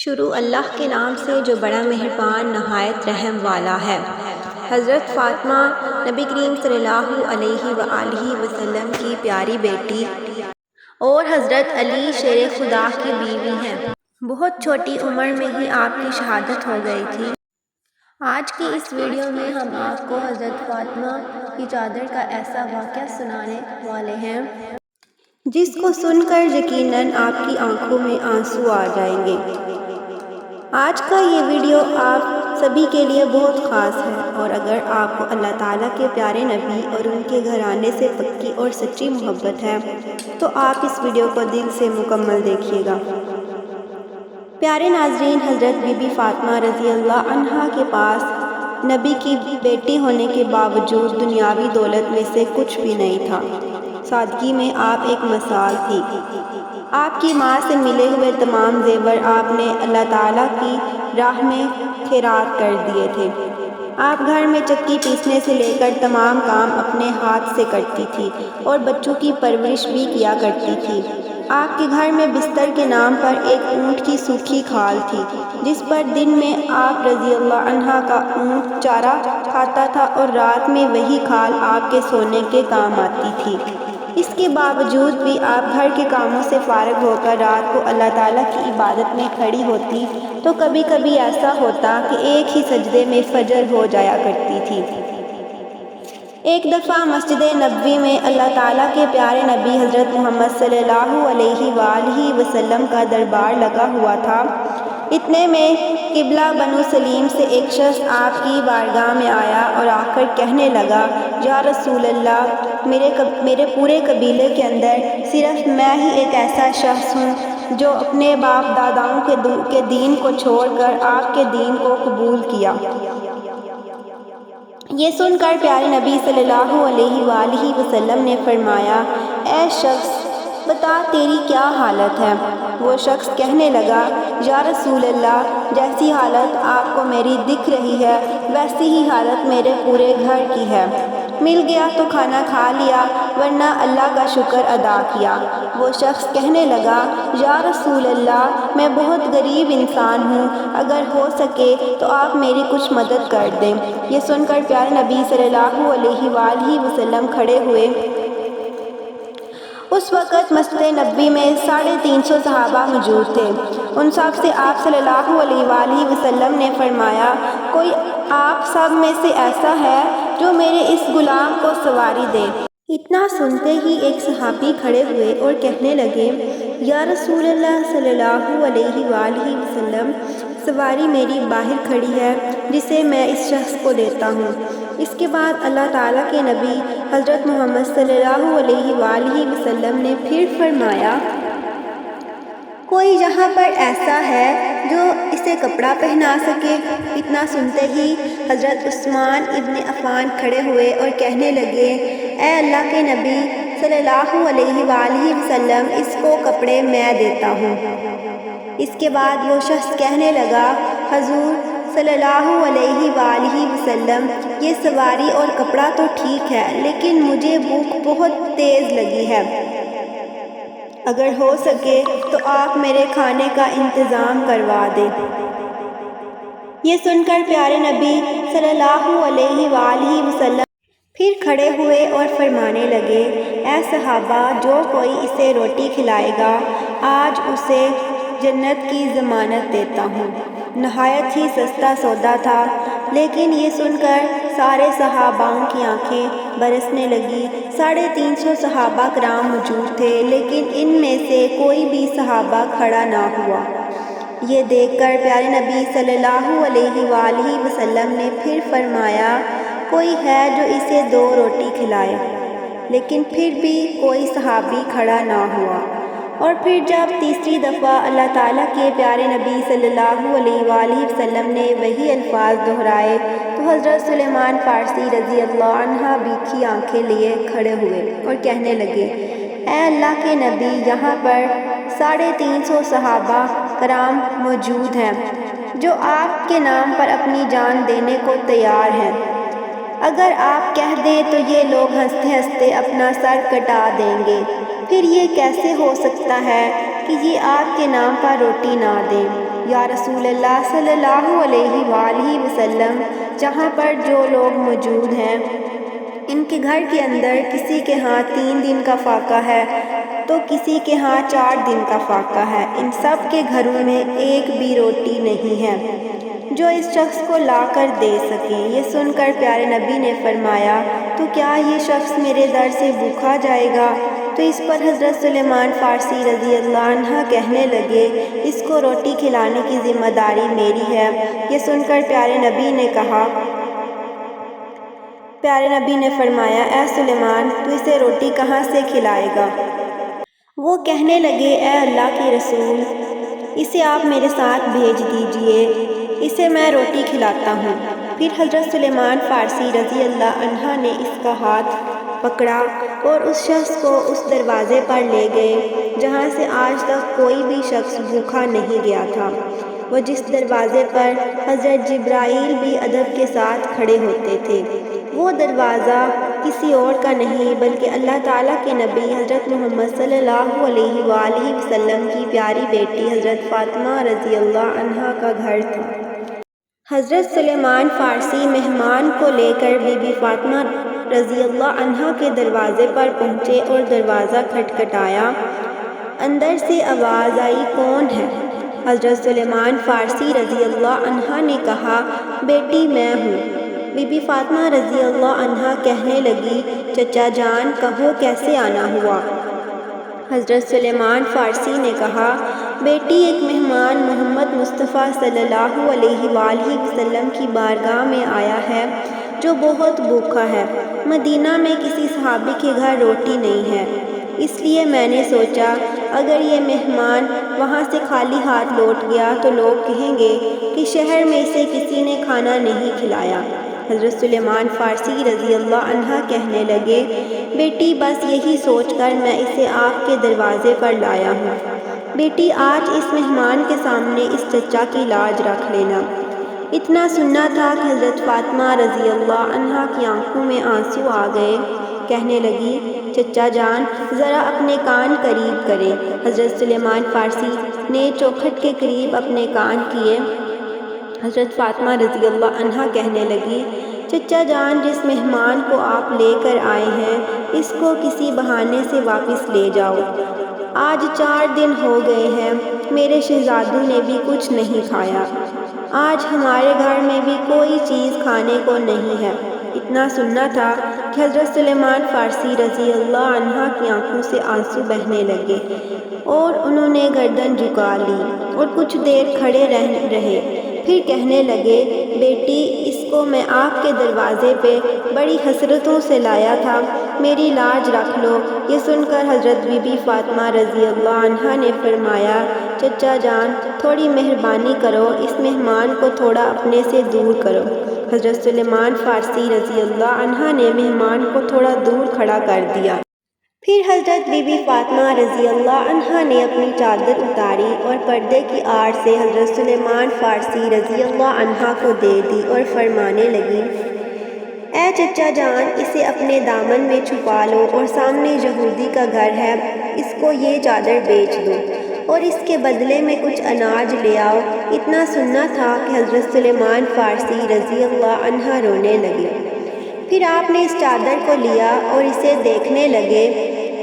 شروع اللہ کے نام سے جو بڑا مہربان نہایت رحم والا ہے۔ حضرت فاطمہ نبی کریم صلی اللہ علیہ وآلہ وسلم کی پیاری بیٹی اور حضرت علی شیر خدا کی بیوی ہیں۔ بہت چھوٹی عمر میں ہی آپ کی شہادت ہو گئی تھی۔ آج کی اس ویڈیو میں ہم آپ کو حضرت فاطمہ کی چادر کا ایسا واقعہ سنانے والے ہیں جس کو سن کر یقیناً آپ کی آنکھوں میں آنسو آ جائیں گے۔ آج کا یہ ویڈیو آپ سبھی کے لیے بہت خاص ہے، اور اگر آپ کو اللہ تعالیٰ کے پیارے نبی اور ان کے گھرانے سے پکی اور سچی محبت ہے تو آپ اس ویڈیو کو دل سے مکمل دیکھیے گا۔ پیارے ناظرین، حضرت بی بی فاطمہ رضی اللہ عنہا کے پاس نبی کی بیٹی ہونے کے باوجود دنیاوی دولت میں سے کچھ بھی نہیں تھا۔ سادگی میں آپ ایک مثال تھی۔ آپ کی ماں سے ملے ہوئے تمام زیور آپ نے اللہ تعالیٰ کی راہ میں خیرات کر دیے تھے۔ آپ گھر میں چکی پیسنے سے لے کر تمام کام اپنے ہاتھ سے کرتی تھی اور بچوں کی پرورش بھی کیا کرتی تھی۔ آپ کے گھر میں بستر کے نام پر ایک اونٹ کی سوکھی کھال تھی، جس پر دن میں آپ رضی اللہ عنہا کا اونٹ چارہ کھاتا تھا اور رات میں وہی کھال آپ کے سونے کے کام آتی تھی۔ اس کے باوجود بھی آپ گھر کے کاموں سے فارغ ہو کر رات کو اللہ تعالیٰ کی عبادت میں کھڑی ہوتی تو کبھی کبھی ایسا ہوتا کہ ایک ہی سجدے میں فجر ہو جایا کرتی تھی۔ ایک دفعہ مسجد نبوی میں اللہ تعالیٰ کے پیارے نبی حضرت محمد صلی اللہ علیہ وآلہ وسلم کا دربار لگا ہوا تھا۔ اتنے میں قبلہ بنو سلیم سے ایک شخص آپ کی بارگاہ میں آیا اور آ کر کہنے لگا، یا رسول اللہ، میرے پورے قبیلے کے اندر صرف میں ہی ایک ایسا شخص ہوں جو اپنے باپ داداؤں کے دین کو چھوڑ کر آپ کے دین کو قبول کیا۔ یہ سن کر پیارے نبی صلی اللہ علیہ وآلہ وسلم نے فرمایا، اے شخص، بتا تیری کیا حالت ہے؟ وہ شخص کہنے لگا، یا رسول اللہ، جیسی حالت آپ کو میری دکھ رہی ہے ویسی ہی حالت میرے پورے گھر کی ہے۔ مل گیا تو کھانا کھا لیا، ورنہ اللہ کا شکر ادا کیا۔ وہ شخص کہنے لگا، یا رسول اللہ، میں بہت غریب انسان ہوں، اگر ہو سکے تو آپ میری کچھ مدد کر دیں۔ یہ سن کر پیارے نبی صلی اللہ علیہ وآلہ وسلم کھڑے ہوئے۔ اس وقت مسجد نبوی میں 350 صحابہ موجود تھے۔ ان سب سے آپ صلی اللہ علیہ وآلہ وسلم نے فرمایا، کوئی آپ سب میں سے ایسا ہے جو میرے اس غلام کو سواری دے؟ اتنا سنتے ہی ایک صحابی کھڑے ہوئے اور کہنے لگے، یا رسول اللہ صلی اللہ علیہ وآلہ وسلم، سواری میری باہر کھڑی ہے جسے میں اس شخص کو دیتا ہوں۔ اس کے بعد اللہ تعالیٰ کے نبی حضرت محمد صلی اللہ علیہ وآلہ وسلم نے پھر فرمایا، کوئی یہاں پر ایسا ہے جو اسے کپڑا پہنا سکے؟ اتنا سنتے ہی حضرت عثمان ابن عفان کھڑے ہوئے اور کہنے لگے، اے اللہ کے نبی صلی اللہ علیہ وآلہ وسلم، اس کو کپڑے میں دیتا ہوں۔ اس کے بعد وہ شخص کہنے لگا، حضور صلی اللہ علیہ وآلہ وسلم، یہ سواری اور کپڑا تو ٹھیک ہے، لیکن مجھے بھوک بہت تیز لگی ہے، اگر ہو سکے تو آپ میرے کھانے کا انتظام کروا دیں۔ یہ سن کر پیارے نبی صلی اللہ علیہ وآلہ وسلم پھر کھڑے ہوئے اور فرمانے لگے، اے صحابہ، جو کوئی اسے روٹی کھلائے گا آج اسے جنت کی ضمانت دیتا ہوں۔ نہایت ہی سستا سودا تھا، لیکن یہ سن کر سارے صحاباؤں کی آنکھیں برسنے لگی۔ 350 صحابہ کرام موجود تھے، لیکن ان میں سے کوئی بھی صحابہ کھڑا نہ ہوا۔ یہ دیکھ کر پیارے نبی صلی اللہ علیہ وآلہ وسلم نے پھر فرمایا، کوئی ہے جو اسے 2 روٹی کھلائے، لیکن پھر بھی کوئی صحابی کھڑا نہ ہوا۔ اور پھر جب تیسری دفعہ اللہ تعالیٰ کے پیارے نبی صلی اللہ علیہ وآلہ وسلم نے وہی الفاظ دہرائے تو حضرت سلیمان فارسی رضی اللہ عنہ بھیکھی آنکھیں لیے کھڑے ہوئے اور کہنے لگے، اے اللہ کے نبی، یہاں پر 350 صحابہ کرام موجود ہیں جو آپ کے نام پر اپنی جان دینے کو تیار ہیں۔ اگر آپ کہہ دیں تو یہ لوگ ہنستے ہنستے اپنا سر کٹا دیں گے، پھر یہ کیسے ہو سکتا ہے کہ یہ آپ کے نام پر روٹی نہ دیں؟ یا رسول اللہ صلی اللہ علیہ وآلہ وسلم، جہاں پر جو لوگ موجود ہیں ان کے گھر کے اندر کسی کے ہاں 3 دن کا فاقہ ہے تو کسی کے ہاں 4 دن کا فاقہ ہے، ان سب کے گھروں میں ایک بھی روٹی نہیں ہے جو اس شخص کو لا کر دے سکے۔ یہ سن کر پیارے نبی نے فرمایا، تو کیا یہ شخص میرے در سے بھوکا جائے گا؟ تو اس پر حضرت سلیمان فارسی رضی اللہ عنہ کہنے لگے، اس کو روٹی کھلانے کی ذمہ داری میری ہے۔ یہ سن کر پیارے نبی نے فرمایا، اے سلیمان، تو اسے روٹی کہاں سے کھلائے گا؟ وہ کہنے لگے، اے اللہ کے رسول، اسے آپ میرے ساتھ بھیج دیجئے، اسے میں روٹی کھلاتا ہوں۔ پھر حضرت سلیمان فارسی رضی اللہ عنہ نے اس کا ہاتھ پکڑا اور اس شخص کو اس دروازے پر لے گئے جہاں سے آج تک کوئی بھی شخص بھوکا نہیں گیا تھا، وہ جس دروازے پر حضرت جبرائیل بھی ادب کے ساتھ کھڑے ہوتے تھے۔ وہ دروازہ کسی اور کا نہیں بلکہ اللہ تعالیٰ کے نبی حضرت محمد صلی اللہ علیہ وآلہ وسلم کی پیاری بیٹی حضرت فاطمہ رضی اللہ عنہا کا گھر تھا۔ حضرت سلیمان فارسی مہمان کو لے کر بی بی فاطمہ رضی اللہ عنہا کے دروازے پر پہنچے اور دروازہ کھٹکھٹایا۔ اندر سے آواز آئی، کون ہے؟ حضرت سلیمان فارسی رضی اللہ عنہا نے کہا، بیٹی میں ہوں۔ بی بی فاطمہ رضی اللہ عنہا کہنے لگی، چچا جان کہو کیسے آنا ہوا؟ حضرت سلیمان فارسی نے کہا، بیٹی ایک مہمان محمد مصطفیٰ صلی اللہ علیہ وآلہ وسلم کی بارگاہ میں آیا ہے جو بہت بھوکا ہے۔ مدینہ میں کسی صحابی کے گھر روٹی نہیں ہے، اس لیے میں نے سوچا اگر یہ مہمان وہاں سے خالی ہاتھ لوٹ گیا تو لوگ کہیں گے کہ شہر میں اسے کسی نے کھانا نہیں کھلایا۔ حضرت سلیمان فارسی رضی اللہ عنہ کہنے لگے، بیٹی بس یہی سوچ کر میں اسے آپ کے دروازے پر لایا ہوں۔ بیٹی آج اس مہمان کے سامنے اس چچا کی لاج رکھ لینا۔ اتنا سننا تھا کہ حضرت فاطمہ رضی اللہ عنہا کی آنکھوں میں آنسو آ گئے، کہنے لگی، چچا جان ذرا اپنے کان قریب کرے۔ حضرت سلیمان فارسی نے چوکھٹ کے قریب اپنے کان کیے۔ حضرت فاطمہ رضی اللہ عنہا کہنے لگی، چچا جان جس مہمان کو آپ لے کر آئے ہیں اس کو کسی بہانے سے واپس لے جاؤ۔ آج 4 دن ہو گئے ہیں میرے شہزادوں نے بھی کچھ نہیں کھایا، آج ہمارے گھر میں بھی کوئی چیز کھانے کو نہیں ہے۔ اتنا سننا تھا کہ حضرت سلیمان فارسی رضی اللہ عنہ کی آنکھوں سے آنسو بہنے لگے اور انہوں نے گردن جھکا لی اور کچھ دیر کھڑے رہے، پھر کہنے لگے، بیٹی اس کو میں آپ کے دروازے پہ بڑی حسرتوں سے لایا تھا، میری لاج رکھ لو۔ یہ سن کر حضرت بی بی فاطمہ رضی اللہ عنہا نے فرمایا، چچا جان تھوڑی مہربانی کرو، اس مہمان کو تھوڑا اپنے سے دور کرو۔ حضرت سلیمان فارسی رضی اللہ عنہا نے مہمان کو تھوڑا دور کھڑا کر دیا۔ پھر حضرت بی بی فاطمہ رضی اللہ عنہا نے اپنی چادر اتاری اور پردے کی آڑ سے حضرت سلیمان فارسی رضی اللہ عنہا کو دے دی اور فرمانے لگی، اے چچا جان اسے اپنے دامن میں چھپا لو اور سامنے یہودی کا گھر ہے، اس کو یہ چادر بیچ دو اور اس کے بدلے میں کچھ اناج لے آؤ۔ اتنا سننا تھا کہ حضرت سلیمان فارسی رضی اللہ عنہا رونے لگے۔ پھر آپ نے اس چادر کو لیا اور اسے دیکھنے لگے۔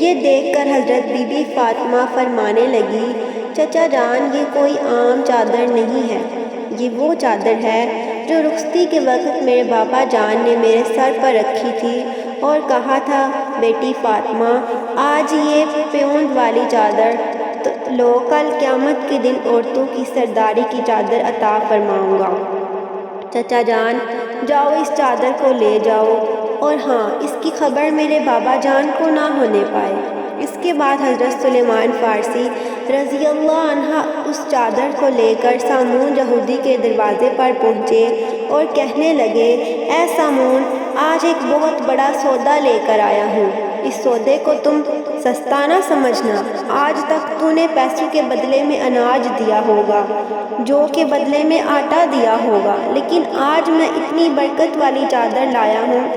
یہ دیکھ کر حضرت بی بی فاطمہ فرمانے لگی، چچا جان یہ کوئی عام چادر نہیں ہے، یہ وہ چادر ہے جو رخصتی کے وقت میرے باپا جان نے میرے سر پر رکھی تھی اور کہا تھا، بیٹی فاطمہ آج یہ پیوند والی چادر لو، کل قیامت کے دن عورتوں کی سرداری کی چادر عطا فرماؤں گا۔ چچا جان جاؤ اس چادر کو لے جاؤ، اور ہاں اس کی خبر میرے بابا جان کو نہ ہونے پائے۔ اس کے بعد حضرت سلیمان فارسی رضی اللہ عنہ اس چادر کو لے کر سامون یہودی کے دروازے پر پہنچے اور کہنے لگے، اے سامون آج ایک بہت بڑا سودا لے کر آیا ہوں، اس سودے کو تم سستا نہ سمجھنا۔ آج تک تو نے پیسوں کے بدلے میں اناج دیا ہوگا، جو کے بدلے میں آٹا دیا ہوگا، لیکن آج میں اتنی برکت والی چادر لایا ہوں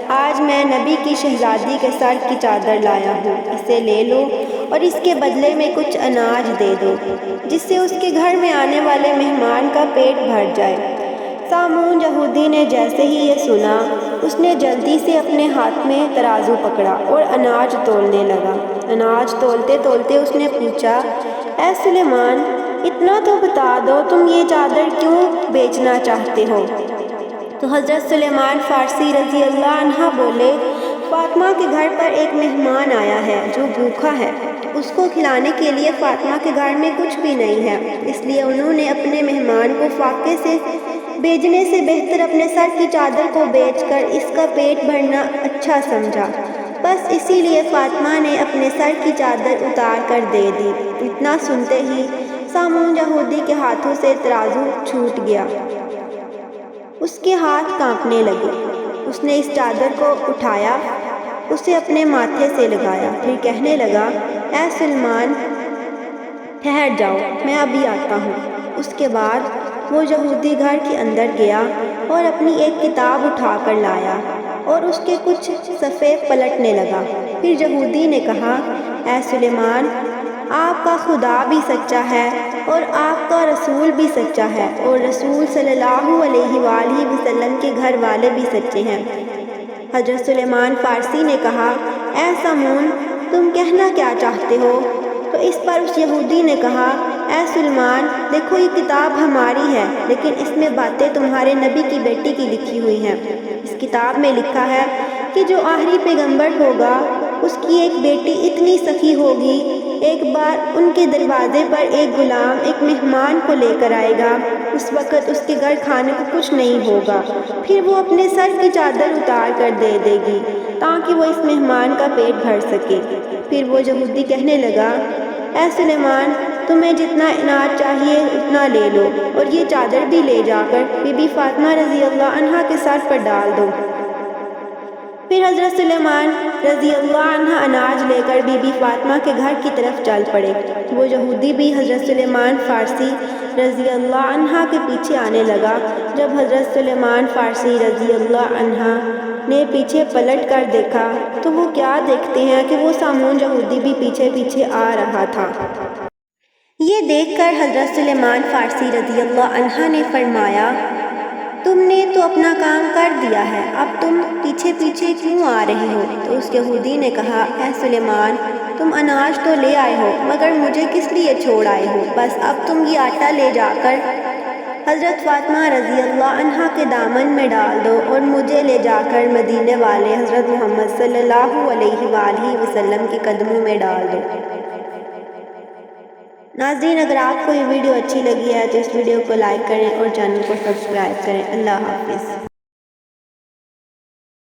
آج میں نبی کی شہزادی کے سر کی چادر لایا ہوں، اسے لے لو اور اس کے بدلے میں کچھ اناج دے دو جس سے اس کے گھر میں آنے والے مہمان کا پیٹ بھر جائے۔ سامون یہودی نے جیسے ہی یہ سنا، اس نے جلدی سے اپنے ہاتھ میں ترازو پکڑا اور اناج تولنے لگا۔ اناج تولتے تولتے اس نے پوچھا، اے سلیمان، اتنا تو بتا دو تم یہ چادر کیوں بیچنا چاہتے ہو؟ تو حضرت سلیمان فارسی رضی اللہ عنہ بولے، فاطمہ کے گھر پر ایک مہمان آیا ہے جو بھوکا ہے، اس کو کھلانے کے لیے فاطمہ کے گھر میں کچھ بھی نہیں ہے، اس لیے انہوں نے اپنے مہمان کو فاقے سے بھیجنے سے بہتر اپنے سر کی چادر کو بیچ کر اس کا پیٹ بھرنا اچھا سمجھا، بس اسی لیے فاطمہ نے اپنے سر کی چادر اتار کر دے دی۔ اتنا سنتے ہی سامون یہودی کے ہاتھوں سے ترازو چھوٹ گیا، اس کے ہاتھ کانپنے لگے۔ اس نے اس چادر کو اٹھایا، اسے اپنے ماتھے سے لگایا، پھر کہنے لگا، اے سلیمان، ٹھہر جاؤ، میں ابھی آتا ہوں۔ اس کے بعد وہ یہودی گھر کے اندر گیا اور اپنی ایک کتاب اٹھا کر لایا اور اس کے کچھ صفحے پلٹنے لگا۔ پھر یہودی نے کہا، اے سلیمان، آپ کا خدا بھی سچا ہے اور آپ کا رسول بھی سچا ہے اور رسول صلی اللہ علیہ وآلہ وسلم کے گھر والے بھی سچے ہیں۔ حضرت سلیمان فارسی نے کہا، اے سامون، تم کہنا کیا چاہتے ہو؟ تو اس پر اس یہودی نے کہا، اے سلیمان، دیکھو یہ کتاب ہماری ہے لیکن اس میں باتیں تمہارے نبی کی بیٹی کی لکھی ہوئی ہیں۔ اس کتاب میں لکھا ہے کہ جو آخری پیغمبر ہوگا اس کی ایک بیٹی اتنی سخی ہوگی، ایک بار ان کے دروازے پر ایک غلام ایک مہمان کو لے کر آئے گا، اس وقت اس کے گھر کھانے کو کچھ نہیں ہوگا، پھر وہ اپنے سر کی چادر اتار کر دے دے گی تاکہ وہ اس مہمان کا پیٹ بھر سکے۔ پھر وہ یہودی کہنے لگا، اے سلیمان، تمہیں جتنا اناج چاہیے اتنا لے لو اور یہ چادر بھی لے جا کر بی بی فاطمہ رضی اللہ عنہا کے سر پر ڈال دو۔ پھر حضرت سلیمان رضی اللہ عنہ اناج لے کر بی بی فاطمہ کے گھر کی طرف چل پڑے۔ وہ یہودی بھی حضرت سلیمان فارسی رضی اللہ عنہ کے پیچھے آنے لگا۔ جب حضرت سلیمان فارسی رضی اللہ عنہ نے پیچھے پلٹ کر دیکھا تو وہ کیا دیکھتے ہیں کہ وہ سامون یہودی بھی پیچھے پیچھے آ رہا تھا۔ یہ دیکھ کر حضرت سلیمان فارسی رضی اللہ عنہ نے فرمایا، تم نے تو اپنا کام کر دیا ہے، اب تم پیچھے پیچھے کیوں آ رہے ہو؟ تو اس یہودی نے کہا، اے سلیمان، تم اناج تو لے آئے ہو مگر مجھے کس لیے چھوڑ آئے ہو؟ بس اب تم یہ آٹا لے جا کر حضرت فاطمہ رضی اللہ عنہا کے دامن میں ڈال دو اور مجھے لے جا کر مدینے والے حضرت محمد صلی اللہ علیہ وآلہ وسلم کے قدموں میں ڈال دو۔ ناظرین، اگر آپ کو یہ ویڈیو اچھی لگی ہے تو اس ویڈیو کو لائک کریں اور چینل کو سبسکرائب کریں۔ اللہ حافظ۔